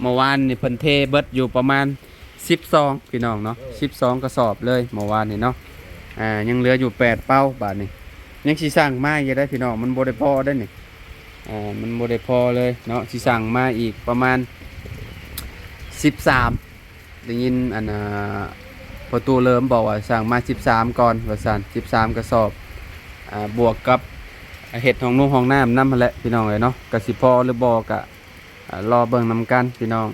เมื่อวานนี่เพิ่นเทเบิดอยู่ประมาณ12พี่น้องเนาะ12กระสอบเลยเมื่อวานนี่เนาะยังเหลืออยู่8เป้าบาทนี่ยังสิสั่งมาอยู่ได้พี่น้องมันบ่ได้พอได้นี่มันบ่ได้พอเลยเนาะสิสั่งมาอีกประมาณ13ได้ยินประตูเริ่มบอกว่าสั่งมา13ก่อนว่าซั่น13กระสอบบวกกับเห็ดของนุ่งห้องน้ำน้ำแหละพี่น้องเลยเนาะกสิพอหรือบอกะรอเบิ่งนำกันพี่น้อง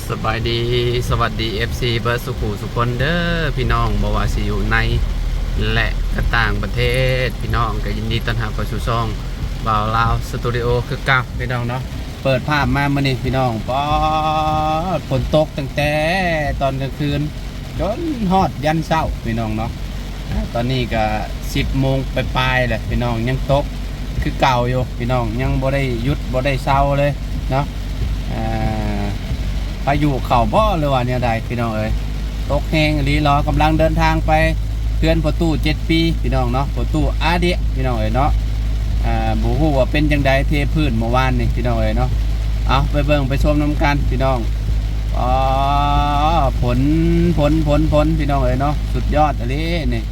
สบายดีสวัสดี FC เบิร์ดสุขุสุคนเด้อพี่น้องบอกว่าสิอยู่ในและก็ต่างประเทศพี่น้องก็ยินดีต้อนรับเข้าสู่ช่องบ่าวลาวสตูดิโอคือเก่าพี่น้องเนาะเปิดภาพมาเมื่อนี้พี่น้องป๊อดฝนตกตั้งแต่ตอนกลางคืนจนฮอดยันเช้าพี่น้องเนาะตอนนี้ก็10 โมงปลายๆแหละพี่น้องยังตกคือเก่าอยู่พี่น้องยังบ่ได้หยุดบ่ได้เศร้าเลยเนาะพายุเข่าบ่หรือว่าเนี่ยใดพี่น้องเอ้ยตกแห้งรีรอกำลังเดินทางไปเพื่อนประตู7 ปีพี่น้องเนาะประตูอาเดียพี่น้องเอ้ยเนาะบ่ฮู้ว่าเป็นจังไดเทพื้นเมื่อวานนี่พี่น้องเอ้ยเนาะเอาไปเบิ่งไปชมน้ำกันพี่น้องผลพี่น้องเอ้ยเนาะสุดยอดอะไรนี่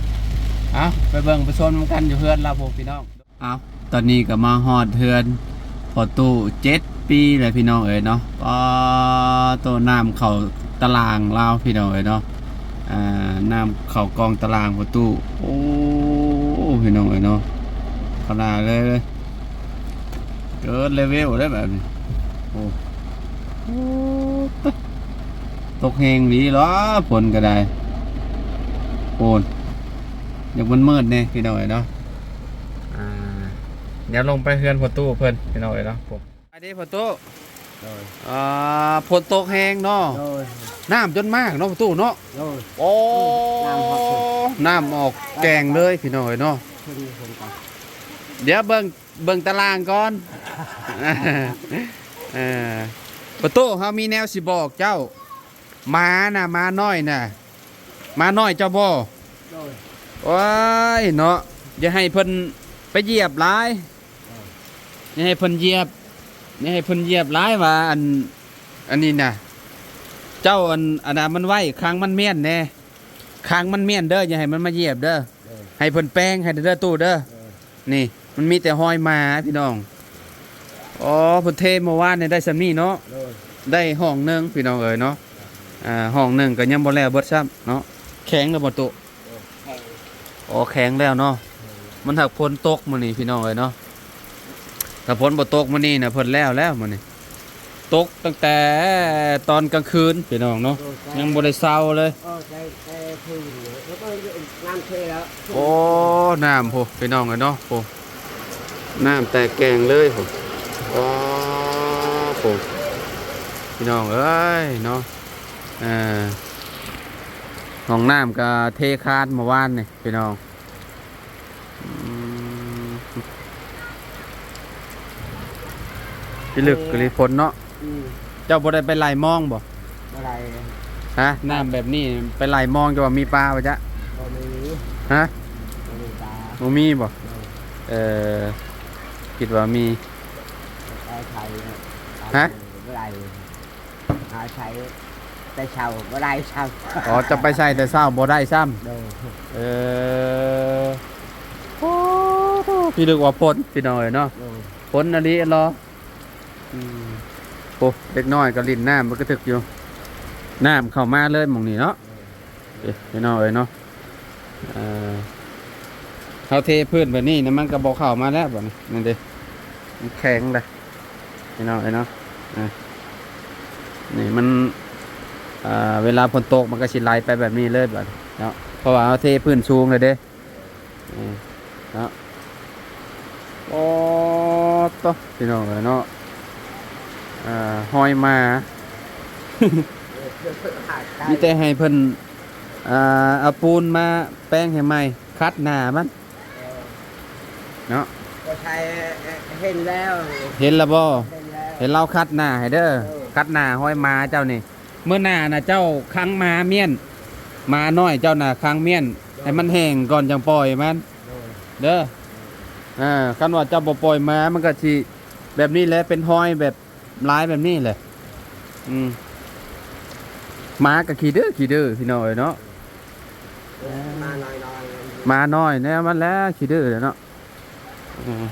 เอาไปเบิ่งไปชมน้ำกันอยู่เพื่อนเราพวกพี่น้องเอาตอนนี้ก็มาฮอดเพื่อนประตู7 ปีเลยพี่น้องเอ๋ยเนาะตัวน้ำเข่าตารางลาวพี่น้องเอ๋ยเนาะน้ำเข่ากองตารางประตูโอ้พี่น้องเอ๋ยเนาะขนาดเลยเกิดเลเวลได้แบบนี้โอ้ตกแหงดีหรอฝนก็ได้โอนอยากมันมืดเนี่ยพี่น้องเอ๋ยเนาะเดี๋ยวลงไปเฮือนประตูเพิ่นพี่น้องเอ๋ยเนาะไปดิประตูฝนตกแห้งเนาะน้ำจนมากเนาะประตูเนาะโอ้น้ำออกแกงเลยพี่น้องเนาะเดี๋ยวเบิ่งตารางก่อนประตูเขามีแนวสิบอกเจ้ามาน่ะมาน้อยน่ะมาน้อยเจ้าบ่ว้ายเนาะอย่าให้เพิ่นไปเหยียบหลายอย่าให้เพิ่นเหยียบร้ายว่าอันนี้นะเจ้าอันนั้นมันไหวครั้งมันเมียนแน่ครั้งมันเมียนเด้ออย่าให้มันมาเหยียบเด้อให้เพิ่นแป้งให้เด้อตู้เด้อนี่มันมีแต่หอยมาพี่น้องอ๋อเพิ่นเทเมื่อวานเนี่ยได้ซ้ำนี้เนาะได้ห้องนึงพี่น้องเอ๋ยเนาะห้องนึงก็ยังบ่แล้วเบิดซ้ำเนาะแข็งแล้วบ่ตู้อ๋อแข็งแล้วเนาะมันหักฝนตกมื้อนี้พี่น้องเอ๋ยเนาะถ้าฝนบ่ตกมื้อนี้น่ะเพิ่นแล้วมื้อนี้ตกตั้งแต่ตอนกลางคืนพี่น้องเนาะยังบ่ได้เซาเลยโอ้น้ำโหพี่น้องเนาะโหน้ำแตกแกงเลยโหโอ้โหพี่น้องเอ้ยเนาะห้องน้ำก็เทคานเมื่อวานนี่พี่น้องพี่ลึกกะลิฝนเนาะเจ้าบ่ได้ไปไล่มองบ่อะไรฮะน้ำแบบนี้ไปไล่มองจะว่ามีปลาป่ะจ๊ะบ่มีฮะบ่มีปลาบ่มีบ่คิดว่ามีฮะอะไรหาใช้แต่เช้าบ่ได้ซ้ำอ๋อจะไปใส่แต่เช้าบ่ได้ซ้ำโอ้พี่ลึกว่าฝนพี่น้อยเนาะฝนอันนี้รอโอ้เด็กน้อยก็ลิ้นน้ำมันก็ถึกอยู่น้ำเข้ามาเลยหม่องนี้เนาะพี่น้อยเนาะเขาเทพื้นแบบนี้นะมันก็บอกเข้ามาแล้วแบบนี้นั่นดิมันแข็งเลยพี่น้อยเนาะนี่มันเวลาฝนตกมันก็สิไหลไปแบบนี้เลยแบบเนาะเพราะว่าเขาเทพื้นสูงเลยเด้เนาะโอ้ต่อพี่น้อยเนาะหอยมา มีแต่ให้เพิ่นเอาปูนมาแป้งให้ใหม่คัดหน้ามันเนาะ ก็ใช้เห็นแล้ว เห็นแล้วบ่ เห็นแล้ว เห็นเราคัดหน้าให้เด้อคัดหน้าห้อยม้าเจ้านี่เมื่อหน้าน่ะเจ้าค้างม้าเมียนม้าน้อยเจ้าน่ะค้างเมียนให้มันแห้งก่อนจังปล่อยมันเด้อคันว่าเจ้าบ่ปล่อยม้ามันก็สิแบบนี้แหละเป็นห้อยแบบลายแบบนี้แหละม้าก็ขี้ดื้อพี่น้อยเนาะ มาหน่อย ม้าน้อยเนี่ยมันแล้วขี้ดื้อเนาะ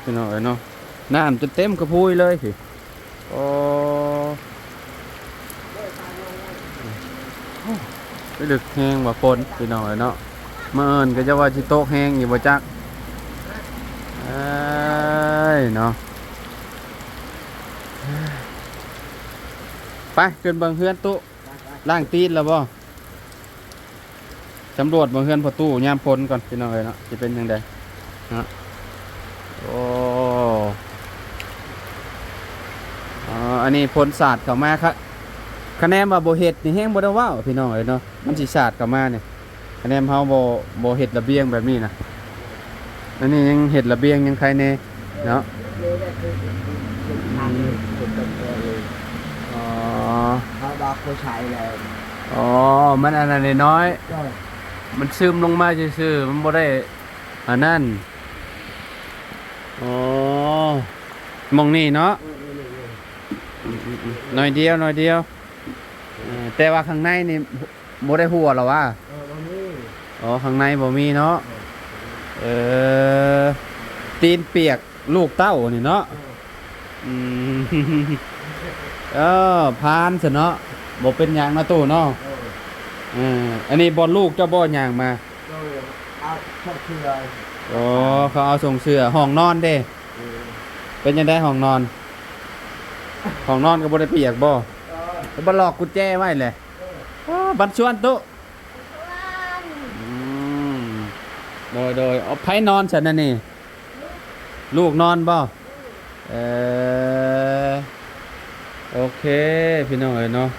พี่น้อยเนาะน้ำจนเต็มกระพุ้ยเลยสิโอ้ไปดึกแห้งว่าฝนพี่น้อยเนาะเมื่อเอิญก็จะว่าสิโต๊ะแห้งอยู่บ่จักเอ้ยเนาะไปขึ้นเบิ่งเฮือนตุล่างตีนแล้วบ่สำรวจเบิ่งเฮือนพอตู้ยามฝนก่อนพี่น้อยเนาะสิเป็นจังไดเนาะโอ้อันนี้ผลศาสตร์เข้ามาครับคะแนนว่าบ่เฮ็ดนี่แฮงบ่ได้ว้าวพี่น้องเอ้ยเนาะมันสิศาสตร์เข้ามาเนี่ยคะแนนเฮาบ่เฮ็ดระเบียงแบบนี้นะอันนี้ยังเฮ็ดระเบียงยังใครแน่เนาะอ๋อ เขาบอกเขาใช้แล้ว อ๋อมันอันนั้นน้อยมันซึมลงมาซื่อๆมันบ่ได้อันนั้นอ๋อมองนี่เนาะหน่อยเดียวแต่ว่าข้างในนี่บ่ได้หัวหรอวะอ๋อข้างในบ่มีเนาะตีนเปียกลูกเต้านี่เนาะพานซะเนาะบ่เป็นหยังนะตู้เนาะอันนี้บ่ลูกเจ้าบ่หยังมาเอาชอบเชื่อ อ๋อเขาเอาส่งเสื้อห้องนอนเด้เป็นยังไงห้องนอนก็บ่ได้เปียกบ่บ่ล็อกกุญแจไว้เลยบัดชวนตุโดยเอาไผนอนฉันน่ะนี่ลูกนอนบ่โอเคพี่น้องเอ้ยเนาะ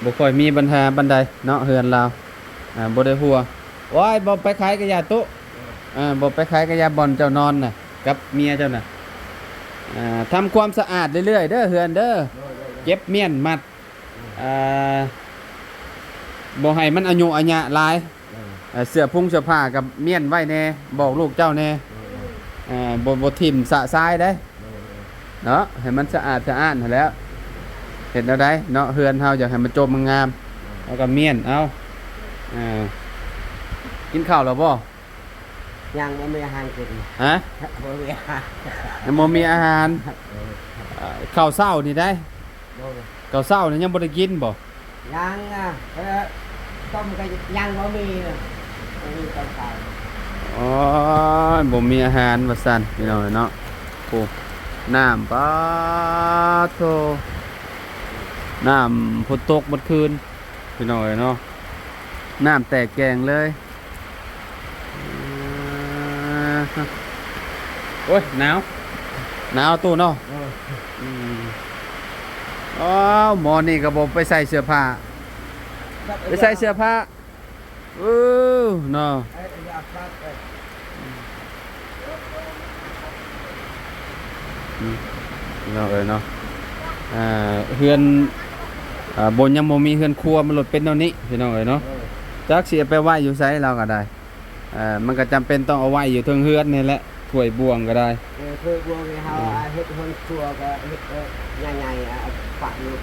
บ่ค่อยมีปัญหาบันไดเนาะเฮือนเราบ่ได้หัวว้ายบ่ไปขายกะยาตุบ่ไปขายกะยาบ่อนเจ้านอนน่ะกับเมียเจ้าน่ะทำความสะอาดเรื่อยๆเด้อเฮือนเด้อเก็บเมียนมัดบ่ให้มันอายุอาญะหลายเสื้อพุ่งเสื้อผ้ากับเมียนไว้แน่บอกลูกเจ้าแน่บ่ทิ่มสะทรายได้เนาะให้มันสะอาดนั่นแหล้วเห็นแล้วได้เนาะเฮือนเฮาอยากให้มันโจมมันงามแล้วก็เมียนเอากินข้าวแล้วบ่ ยังไม่มีอาหารกิน ฮะ ไม่มีอาหาร ยังบ่มีอาหารข้าวเช้านี่ได้ข้าวเช้านี่ยังบ่ได้กินบ่ ยังต้มก็ยังไม่มีต้มไก่ อ๋อบ่มีอาหารว่าซั่นพี่น้องเนาะโอ้น้ำปาโธน้ำฝนตกเมื่อคืนพี่น้องเนาะน้ำแตกแกงเลยโอ้ยหนาวตู้เนาะอ๋อหมอนี่ก็บ่ไปใส่เสื้อผ้าเนาะเนาะเนาะเฮือนบนยังบ่มีเฮือนครัวมันหลดเป็นเท่านี้พี่น้องเอ้ยเนาะจักสิเอาไปไว้อยู่ไสเราก็ได้มันก็จำเป็นต้องเอาไว้อยู่เทิงเฮือนนี่แหละถ้วยบวงก็ได้ถ้วยบวงนี่เฮาเฮ็ดคนครัวก็เฮ็ดใหญ่ๆฝักอยู่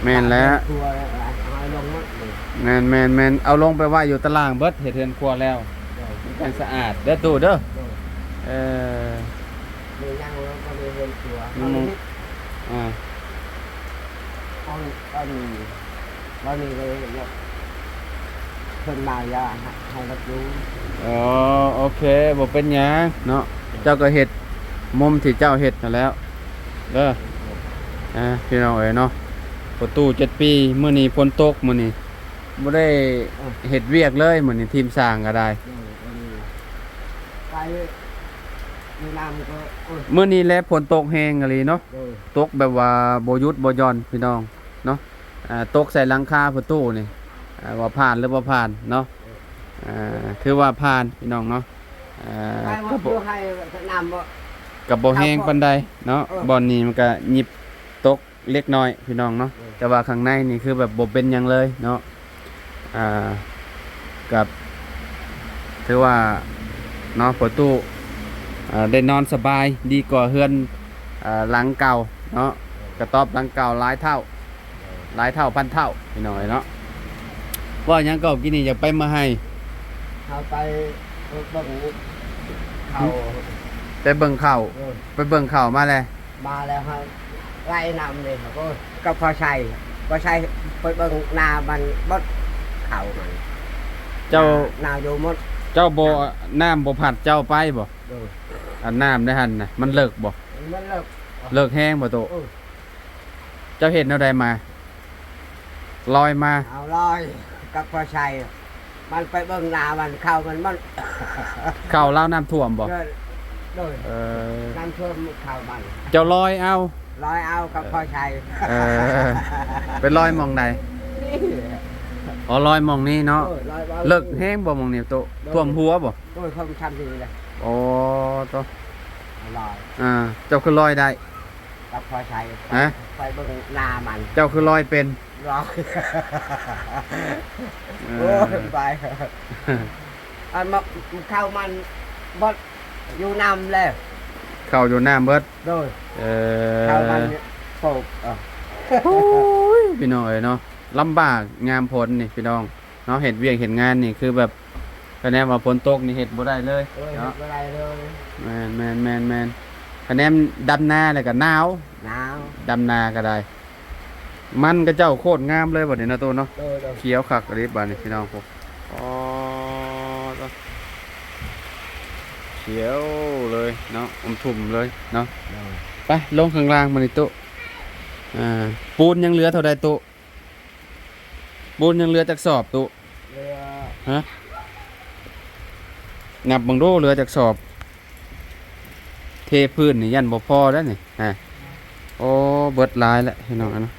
แม่นแล้วครัวเอาลงหมดแม่นเอาลงไปไว้อยู่ตารางเบิดเฮ็ดเฮือนครัวแล้วมันสะอาดเด้อตู้เด้อมียังก็มีเฮ็ดครัวห้องนี้เลยเพิ่นมาอย่าให้รับรู้อ๋อโอเคบ่เป็นหยังเนาะเจ้าก็เฮ็ดมุมที่เจ้าเฮ็ดนั่นแล้วเด้อพี่น้องเอ้ยเนาะประตู7 ปีมื้อนี้ฝนตกมื้อนี้บ่ได้เฮ็ดเวียกเลยมื้อนี้ทีมสร้างก็ได้ไปมีน้ำก็มื้อนี้แลฝนตกแฮงอีหลีเนาะตกแบบว่าบ่หยุดบ่หย่อนพี่น้องเนาะตกใส่หลังคาประตูนี่ว่าผ่านหรือบ่ผ่านเนาะถือว่าผ่านพี่น้องเนาะ ให้ ก็ บ่ บ่ ให้นำบ่ ก็บ่แห้งปานใดเนาะ เออ บ่อนนี้มันก็หยิบตกเล็กน้อยพี่น้องเนาะ เออ แต่ว่าข้างในนี่คือแบบบ่เป็นหยังเลยเนาะกับถือว่าเนาะประตูได้นอนสบายดีกว่าเฮือนหลังเก่าเนาะกระต๊อบหลังเก่าหลายเท่าพันเท่าพี่น้อยเนาะว่าหยังก็กินนี่อยากไปมาให้ เอาไปเบิ่งเขา ไปเบิ่งข้าว เออ ไปเบิ่งข้าวมาแล้ว มาแล้วฮะไล่นำเลยครับก็พอใช่ไปเบิ่งนามันบดเขามัน เจ้า นาอยู่หมด เจ้าบ่น้ำบ่ผัดเจ้าไปบ่ เออ อันน้ำได้หั่นน่ะมันเลิกบ่ มันเลิก เลิกแห้งบ่โต เออ เจ้าเห็นแนวใดมาลอยมา เอาลอยกับพอใช่มันไปเบิ่งนามันเข้ามัน ข้าวเล่าวน้ำท่วมบ่ ก็โดย เออ น้ำท่วมเข้ามัน เจ้าลอยเอา ลอยเอากับพอใช่ เออ ไปลอยหมองใดอ๋อลอยหมองนี้เนาะ ลอยบ่ เลิกแห้งบ่หมองนี้โตท่วมหัวบ่ โดยความทำดีเลย อ๋อโต ลอย เจ้าคือลอยได้ กับพอใช่ ฮะ ไปเบิ่งนามัน เจ้าคือลอยเป็น ลอย เอ โอ้ อย ไปอันมาเข้ามันบดอยู่นำเลย เข้าอยู่น้ำเบิด โดย เอ เข้ามัน อ ปลูก โอ้ยพี่น้องเอ้ยเนาะลำบากงามผลนี่พี่น้องเนาะเห็ดเวียกเห็ดงานนี่คือแบบคะแนนว่าฝนตกนี่เห็ดบ่ได้เลย เอ้ย เนาะ อะไรเลย แมนคะแนนดำนาแล้วก็หนาว หนาว ดำนาก็ได้ มันก็เจ้าโคตรงามเลยบัดนี้เนาะตัวเนาะ โดยโดย เขียวคักอะไรบัดนี้พี่น้องพวกอ๋อตัวเขียวเลยเนาะทุ่มเลยเนาะ โดย ไปลงข้างล่างมาในตู้ปูนยังเหลือเท่าใดตู้ปูนยังเหลือจากสอบตู้ เรือ ฮะนับเบังดูเหลือจากสอบ เทพื้นนี่ยันบ่พอแล้วนี่โอ้เบิดหลายแล้วพี่น้องอะเนาะ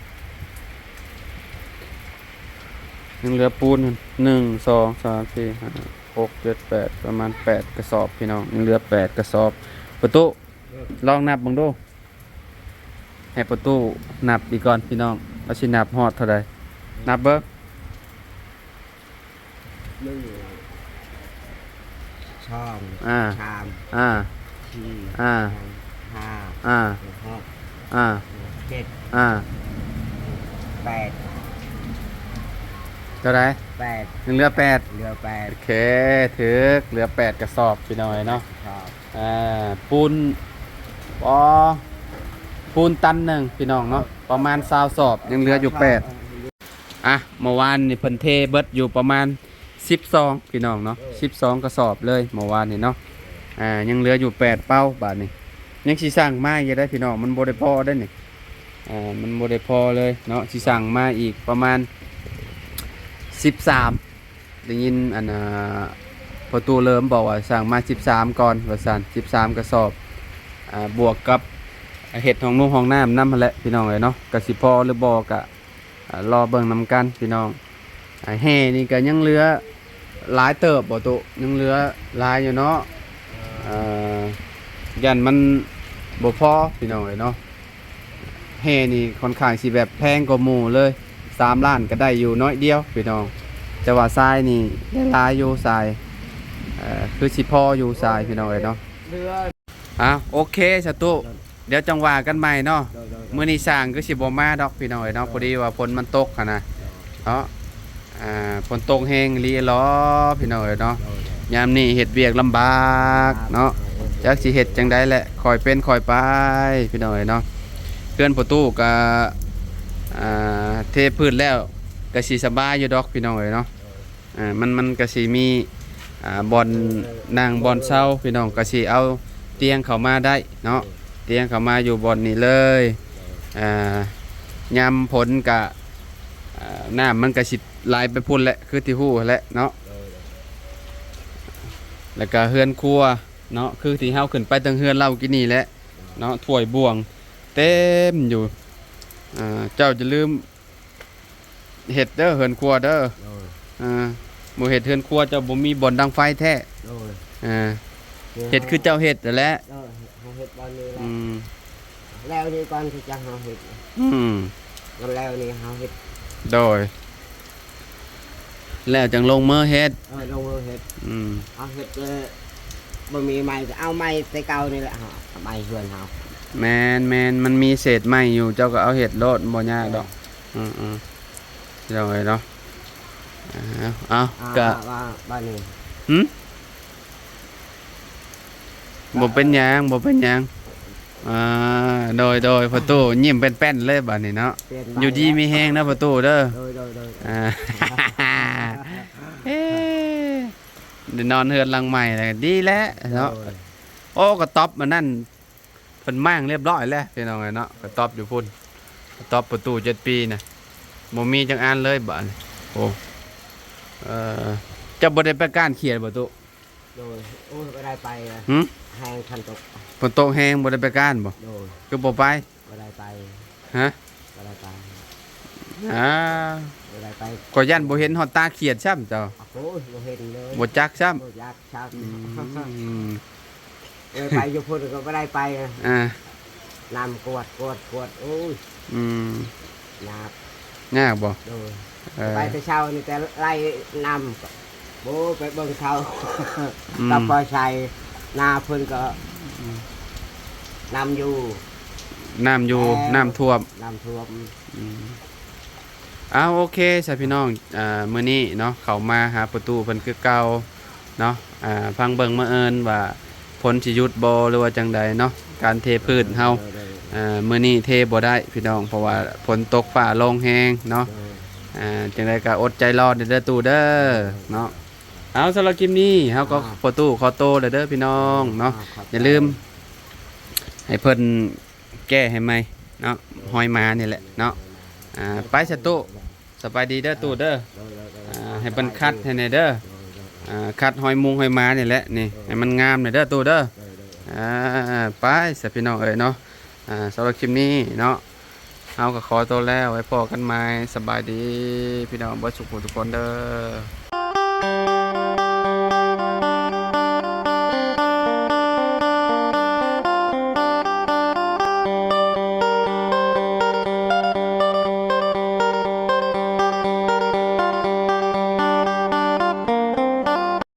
ยังเหลือปูน1 2 3 4 5 6 7 8ประมาณ8กระสอบพี่น้องยังเหลือ8กระสอบประตูลองนับเบังดูให้ประตูนับอีกก่อนพี่น้องว่าสินับฮอดเท่าใดนับเบิ่ง นึ่งช่อง อ่า ชาม อ่า ที่ อ่า ห้า อ่า หก อ่า เจ็ด อ่า แปด เท่าไหร่ แปด ยังเหลือ8 เรือแปด โอเคถึกเหลือ8กระสอบพี่น้อยเนาะ ชอบ ปูนปอปูนตันหนึ่งพี่น้องเนาะประมาณ20สอบยังเหลืออยู่8เมื่อวานนี่เพิ่นเทเบิดอยู่ประมาณ12พี่น้องเนาะ12กระสอบเลยเมื่อวานนี่เนาะยังเหลืออยู่8เป้าบาทนี่ยังสิสั่งมาอยู่ได้พี่น้องมันบ่ได้พอได้นี่มันบ่ได้พอเลยเนาะสิสั่งมาอีกประมาณ13ได้ยินประตูเริ่มบอกว่าสั่งมา13ก่อนว่าซั่น13กระสอบบวกกับเห็ดของนุ่งห้องน้ำนำหั่นแหละพี่น้องเอ้ยเนาะก็สิพอหรือบ่ก็รอเบิ่งนำกันพี่น้องแห่นี่ก็ยังเหลือหลายเติบบ่ตุยังเหลือหลายอยู่เนาะยันมันบ่พอพี่น้องเอ้ยเนาะแห่นี่ค่อนข้างสิแบบแพงกว่าหมู่เลย3ล้านก็ได้อยู่น้อยเดียวพี่น้องแต่ว่าทรายนี่ได้หลายอยู่ทรายคือสิพออยู่ทรายพี่น้องเอ้ยเนาะ เรือ โอเคสตุเดี๋ยวจังหวะกันใหม่เนาะ โดยโดย มื้อนี้สร้างก็สิบ่มาดอกพี่น้องเอ้ยเนาะพอดีว่าฝนมันตกหั่นน่ะเนาะฝนตกแฮงอีหลีหรอพี่น้องเอ้ยเนาะยามนี้เฮ็ดเวียกลำบากเนาะจักสิเฮ็ดจังได๋แหละค่อยเป็นค่อยไปพี่น้องเอ้ยเนาะเพื่อนประตูก็เทพื้นแล้วก็สิสบายอยู่ดอกพี่น้องเอ้ยเนาะมันก็สิมีบอนนั่งบอนเช้าพี่น้องก็สิเอาเตียงเข้ามาได้เนาะเตียงเข้ามาอยู่บอนนี้เลยยามผลกะน้ำมันก็สิไหลไปพุ่นแหละคือที่ฮู้แหละเนาะแล้วก็เฮือนครัวเนาะคือที่เฮาขึ้นไปทางเฮือนเรากินนี่แหละเนาะถ้วยบวงเต็มอยู่เจ้าจะลืมเฮ็ดเด้อเฮือนครัวเด้อ โดย บ่เฮ็ดเฮือนครัวเจ้าบ่มีบ่อนดังไฟแท้ โดย อ่า เฮ็ดคือเจ้าเฮ็ดนั่นแหละ เออเฮาเฮ็ดบอลนี่แหละ อืม แล้วนี่ก่อนที่จะเฮาเฮ็ด อืม แล้วนี่เฮาเฮ็ด โดย แล้วจังลงมือเฮ็ด ลงมือเฮ็ด อืม เอาเฮ็ดบ่มีไม้ก็เอาไม้แต่เก่านี่แหละเฮาเอาไม้เฮือนเฮา แมนมันมีเศษไม้อยู่เจ้าก็เอาเฮ็ดโลดบ่ยากดอกอืมเจ้าไว้เนาะเอาก็ ว่าบ้านนี้ หึบ่เป็นหยังโดยประตูยิ้มเป็นแป้นเลยบัดนี้เนาะ เปลี่ยน อยู่ดีมีแฮงนะประตูเด้อ โดย อ่า เอ๊ะได้นอนเฮือนหลังใหม่แล้วก็ดีแล้วเนาะโอ้ก็ตอบมันนั่นเพิ่นมั่างเรียบร้อยแล้วพี่น้องเอ้ยเนาะก็ตอบอยู่พุ่นก็ตอบประตู7 ปีน่ะบ่มีจังอันเลยบัดนี้โอ้จะบ่ได้ไปการเขียนบ่ตุ โดยโอ้ยบ่ได้ไป หึ แห้งคันตก ฝนตกแฮงบ่ได้ไปการบ่ โดย คือบ่ไป บ่ได้ไป ฮะ บ่ได้ไป อ่า บ่ได้ไป ก็ยันบ่เห็นฮอดตาเขียดซ้ำเจ้า โอ้ยบ่เห็นเลย บ่จักซ้ำ บ่อยากชัก อืม ไปอยู่พุ่นก็บ่ได้ไป อ่า น้ำกวดโอ้ย อืม หนัก ยากบ่ โดย เออ ไปแต่เช้านี่แต่ไล่นำโบไปเบิ่งเขา อืม กับปอชัยนาเพิ่นก็นำอยู่ น้ำอยู่ แล้ว น้ำท่วม น้ำท่วม อ้าวโอเคสายพี่น้องมื้อนี้เนาะเข้ามาหาประตูเพิ่นคือเก่าเนาะฟังเบิ่งมาเอิญว่าผลสิหยุดบ่หรือว่าจังใดเนาะการเทพืชเฮามื้อนี้เทบ่ได้พี่น้องเพราะว่าฝนตกฟ้าลงแฮงเนาะจังไดก็อดใจรอเด้อตู่เด้อเนาะเอาสำหรับคลิปนี้เฮาก็ประตูขอโตวเด้อพี่น้องเนาะอย่าลืมให้เพิ่นแก้ให้ใหม่เนาะหอยมานี่แหละเนาะไปสตุสบายดีเด้อตู่เด้อให้เพิ่นคัดให้แน่เด้อคัดหอยมุงหอยมานี่แหละนี่ให้มันงามหน่อยเด้อตู่เด้อไปสิพี่น้องเอ้ยเนาะสำหรับคลิปนี้เนาะเอาก็ขอตัวแล้วไว้พอกันใหม่สบายดีพี่น้องบ่สุขทุกคนเด้อ